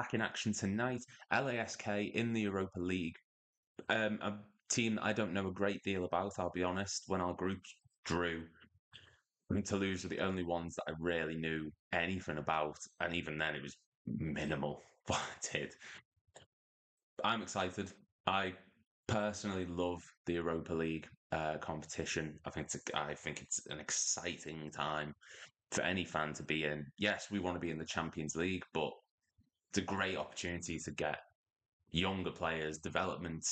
back in action tonight. Lask in the Europa League. A team that I don't know a great deal about, I'll be honest. When our groups drew, I think Toulouse were the only ones that I really knew anything about. And even then, it was minimal what I did. I'm excited. I personally love the Europa League competition. I think it's an exciting time for any fan to be in. Yes, we want to be in the Champions League, but it's a great opportunity to get younger players, development,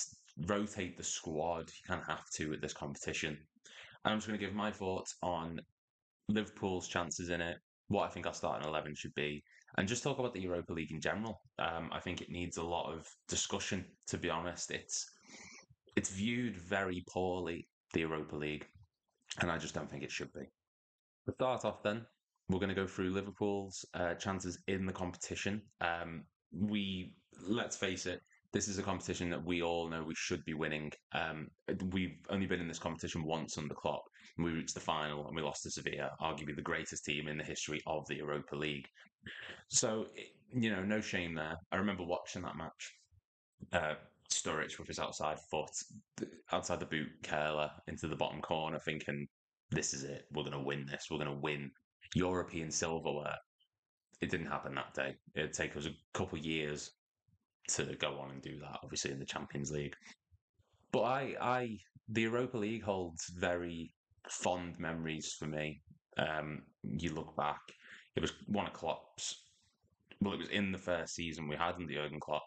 rotate the squad. You kind of have to at this competition. I'm just going to give my thoughts on Liverpool's chances in it, what I think our starting 11 should be, and just talk about the Europa League in general. I think it needs a lot of discussion, to be honest. It's viewed very poorly, the Europa League, and I just don't think it should be. To start off then, we're going to go through Liverpool's chances in the competition. Let's face it, this is a competition that we all know we should be winning. We've only been in this competition once under Klopp. We reached the final and we lost to Sevilla, arguably the greatest team in the history of the Europa League. So, no shame there. I remember watching that match. Sturridge with his outside foot, outside the boot, curler into the bottom corner, thinking, this is it. We're going to win this. We're going to win European silverware. It didn't happen that day. It'd take us a couple of years to go on and do that, obviously, in the Champions League. But the Europa League holds very fond memories for me. You look back, it was one of Klopp's. Well, it was in the first season we had under Jurgen Klopp.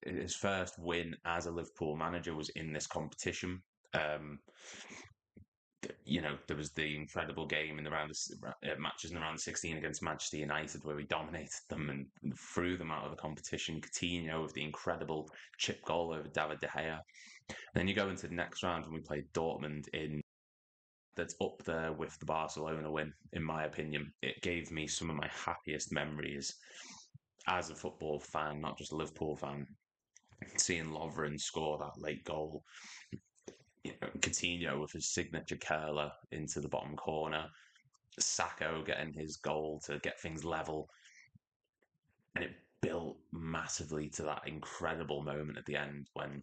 His first win as a Liverpool manager was in this competition. There was the incredible game in the matches in the round of 16 against Manchester United where we dominated them and threw them out of the competition. Coutinho with the incredible chip goal over David De Gea. And then you go into the next round and we played Dortmund that's up there with the Barcelona win, in my opinion. It gave me some of my happiest memories as a football fan, not just a Liverpool fan, seeing Lovren score that late goal. Coutinho with his signature curler into the bottom corner, Sacco getting his goal to get things level. And it built massively to that incredible moment at the end when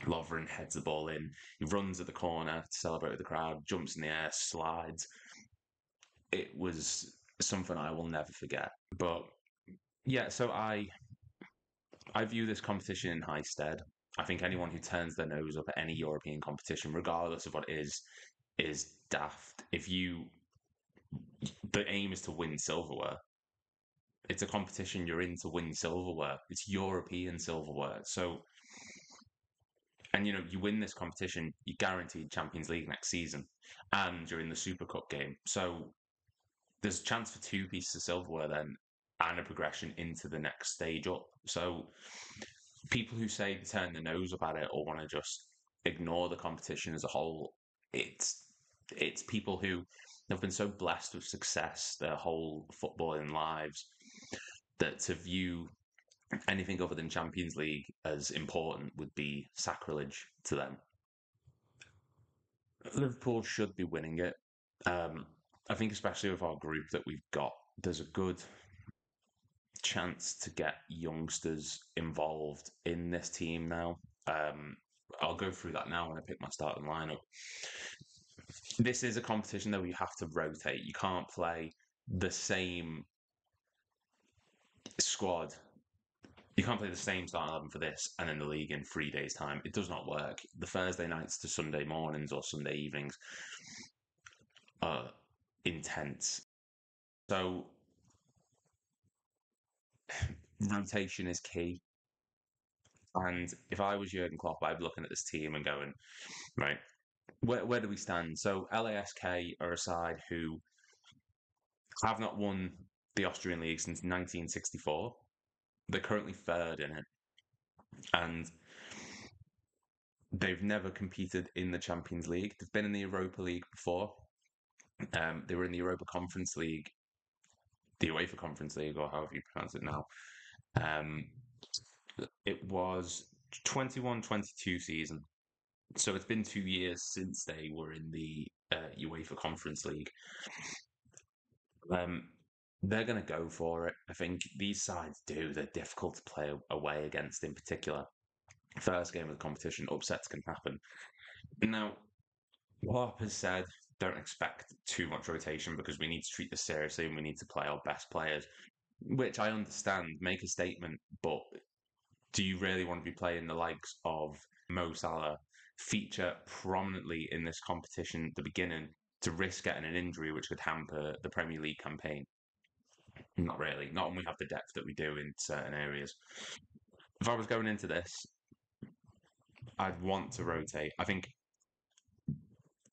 Lovren heads the ball in. He runs at the corner to celebrate with the crowd, jumps in the air, slides. It was something I will never forget. But yeah, so I view this competition in high stead. I think anyone who turns their nose up at any European competition, regardless of what it is daft. The aim is to win silverware. It's a competition you're in to win silverware. It's European silverware. So, and you win this competition, you're guaranteed Champions League next season, and you're in the Super Cup game. So there's a chance for 2 pieces of silverware then, and a progression into the next stage up. So people who say they turn their nose up at it or want to just ignore the competition as a whole, it's people who have been so blessed with success their whole footballing lives that to view anything other than Champions League as important would be sacrilege to them. Liverpool should be winning it. I think especially with our group that we've got, there's a good chance to get youngsters involved in this team now. I'll go through that now when I pick my starting lineup. This is a competition that we have to rotate. You can't play the same squad. You can't play the same starting 11 for this and in the league in 3 days' time. It does not work. The Thursday nights to Sunday mornings or Sunday evenings are intense. So rotation is key. And if I was Jurgen Klopp, I'd be looking at this team and going, right, where do we stand? So Lask are a side who have not won the Austrian League since 1964. They're currently third in it. And they've never competed in the Champions League. They've been in the Europa League before. They were in the Europa Conference League, the UEFA Conference League, or however you pronounce it now. It was 21-22 season. So it's been 2 years since they were in the UEFA Conference League. they're going to go for it. I think these sides do. They're difficult to play away against in particular. First game of the competition, upsets can happen. Now, Klopp has said don't expect too much rotation because we need to treat this seriously and we need to play our best players, which I understand. Make a statement, but do you really want to be playing the likes of Mo Salah feature prominently in this competition at the beginning to risk getting an injury which could hamper the Premier League campaign? Not really. Not when we have the depth that we do in certain areas. If I was going into this, I'd want to rotate. I think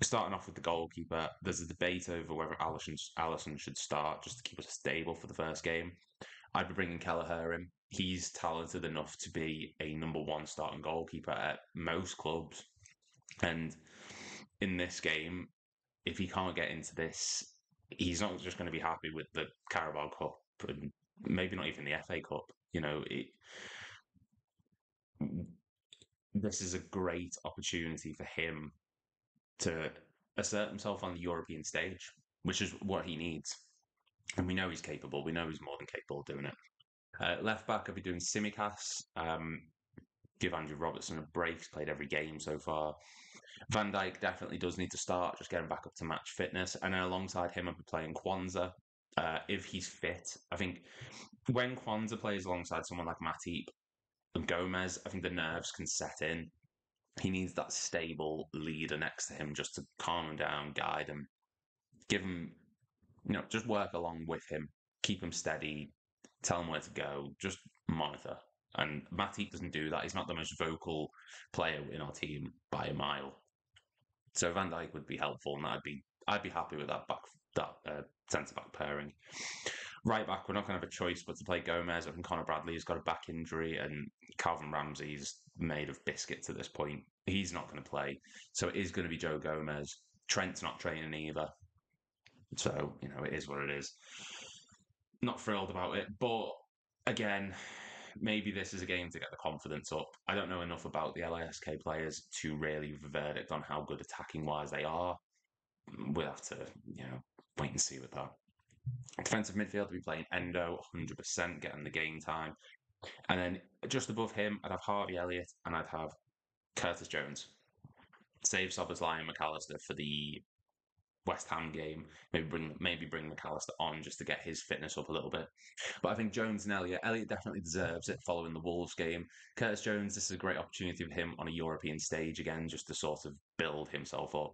starting off with the goalkeeper, there's a debate over whether Allison should start just to keep us stable for the first game. I'd be bringing Kelleher in. He's talented enough to be a number one starting goalkeeper at most clubs. And in this game, if he can't get into this, he's not just going to be happy with the Carabao Cup and maybe not even the FA Cup. This is a great opportunity for him to assert himself on the European stage, which is what he needs. And we know he's capable. We know he's more than capable of doing it. Left back, I'll be doing Simicas. Give Andrew Robertson a break. He's played every game so far. Van Dijk definitely does need to start, just getting back up to match fitness. And then alongside him, I'll be playing Kwanzaa. If he's fit, I think when Kwanzaa plays alongside someone like Matip and Gomez, I think the nerves can set in. He needs that stable leader next to him just to calm him down, guide him, give him, just work along with him, keep him steady, tell him where to go, just monitor. And Matip doesn't do that. He's not the most vocal player in our team by a mile. So Van Dijk would be helpful, and I'd be happy with that centre back pairing. Right back, we're not going to have a choice but to play Gomez. I think Conor Bradley's got a back injury, and Calvin Ramsey's made of biscuits at this point. He's not going to play, so it is going to be Joe Gomez. Trent's not training either, so it is what it is. Not thrilled about it, but again, maybe this is a game to get the confidence up. I don't know enough about the LASK players to really give a verdict on how good attacking-wise they are. We'll have to, wait and see with that. Defensive midfield, to be playing Endo, 100%, getting the game time. And then just above him, I'd have Harvey Elliott and I'd have Curtis Jones. Save Szoboszlai and McAllister for the West Ham game. Maybe bring McAllister on just to get his fitness up a little bit. But I think Jones and Elliott definitely deserves it following the Wolves game. Curtis Jones, this is a great opportunity for him on a European stage again, just to sort of build himself up.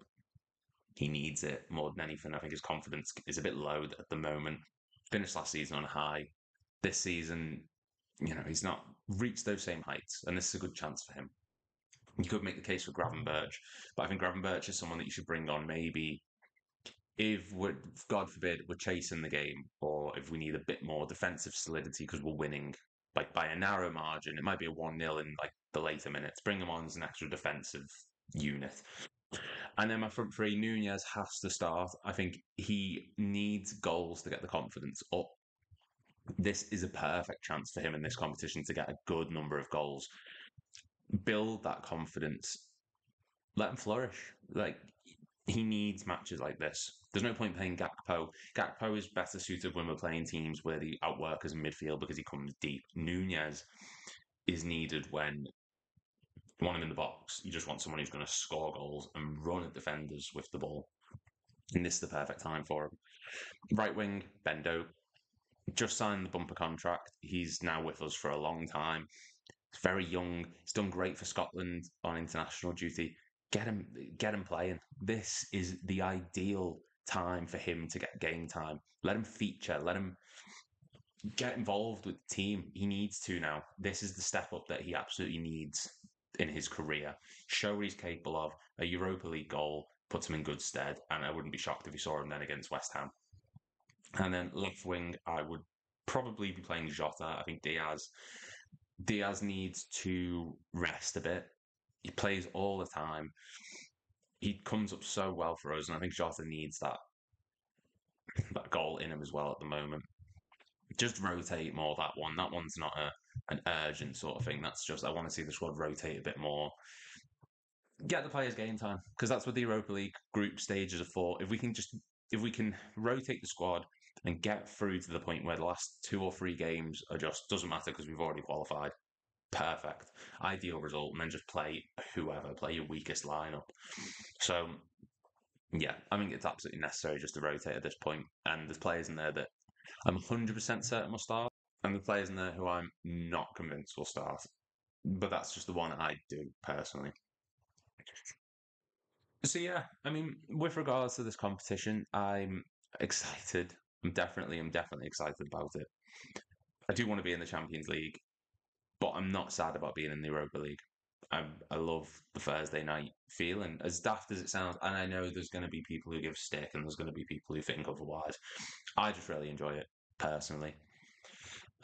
He needs it more than anything. I think his confidence is a bit low at the moment. Finished last season on a high. This season, he's not reached those same heights, and this is a good chance for him. You could make the case for Gravenberch, but I think Gravenberch is someone that you should bring on maybe if God forbid, we're chasing the game, or if we need a bit more defensive solidity because we're winning like by a narrow margin. It might be a 1-0 in like the later minutes. Bring him on as an extra defensive unit. And then my front three, Nunez has to start. I think he needs goals to get the confidence up. This is a perfect chance for him in this competition to get a good number of goals. Build that confidence. Let him flourish. Like, he needs matches like this. There's no point playing Gakpo. Gakpo is better suited when we're playing teams where the outwork is in midfield because he comes deep. Nunez is needed when you want him in the box. You just want someone who's going to score goals and run at defenders with the ball. And this is the perfect time for him. Right wing, Bendo. Just signed the bumper contract. He's now with us for a long time. He's very young. He's done great for Scotland on international duty. Get him playing. This is the ideal time for him to get game time. Let him feature. Let him get involved with the team. He needs to now. This is the step up that he absolutely needs in his career. Show what he's capable of. A Europa League goal puts him in good stead, and I wouldn't be shocked if you saw him then against West Ham. And then left wing, I would probably be playing Jota. I think Diaz needs to rest a bit. He plays all the time. He comes up so well for us, and I think Jota needs that goal in him as well at the moment. Just rotate more that one. That one's not an urgent sort of thing. That's just, I want to see the squad rotate a bit more. Get the players game time, because that's what the Europa League group stages are for. If we can rotate the squad and get through to the point where the last 2 or 3 games are just doesn't matter because we've already qualified. Perfect, ideal result, and then just play whoever, play your weakest lineup. So yeah, I think it's absolutely necessary just to rotate at this point. And there's players in there that I'm 100% certain will start, and the players in there who I'm not convinced will start. But that's just the one I do personally. So yeah, I mean, with regards to this competition, I'm excited. I'm definitely excited about it. I do want to be in the Champions League, but I'm not sad about being in the Europa League. I love the Thursday night feeling, as daft as it sounds, and I know there's going to be people who give stick, and there's going to be people who think otherwise. I just really enjoy it personally.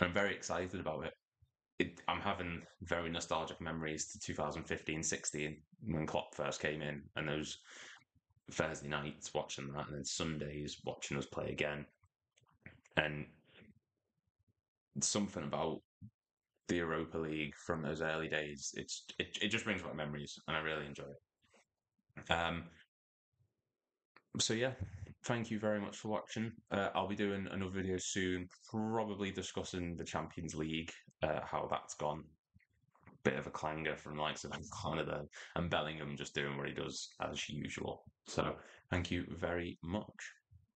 I'm very excited about it. I'm having very nostalgic memories to 2015-16 when Klopp first came in, and those Thursday nights watching that, and then Sundays watching us play again. And something about the Europa League from those early days, it just brings back memories, and I really enjoy it. So yeah, thank you very much for watching. I'll be doing another video soon, probably discussing the Champions League, how that's gone. Bit of a clanger from the likes of Canada and Bellingham just doing what he does as usual. So thank you very much.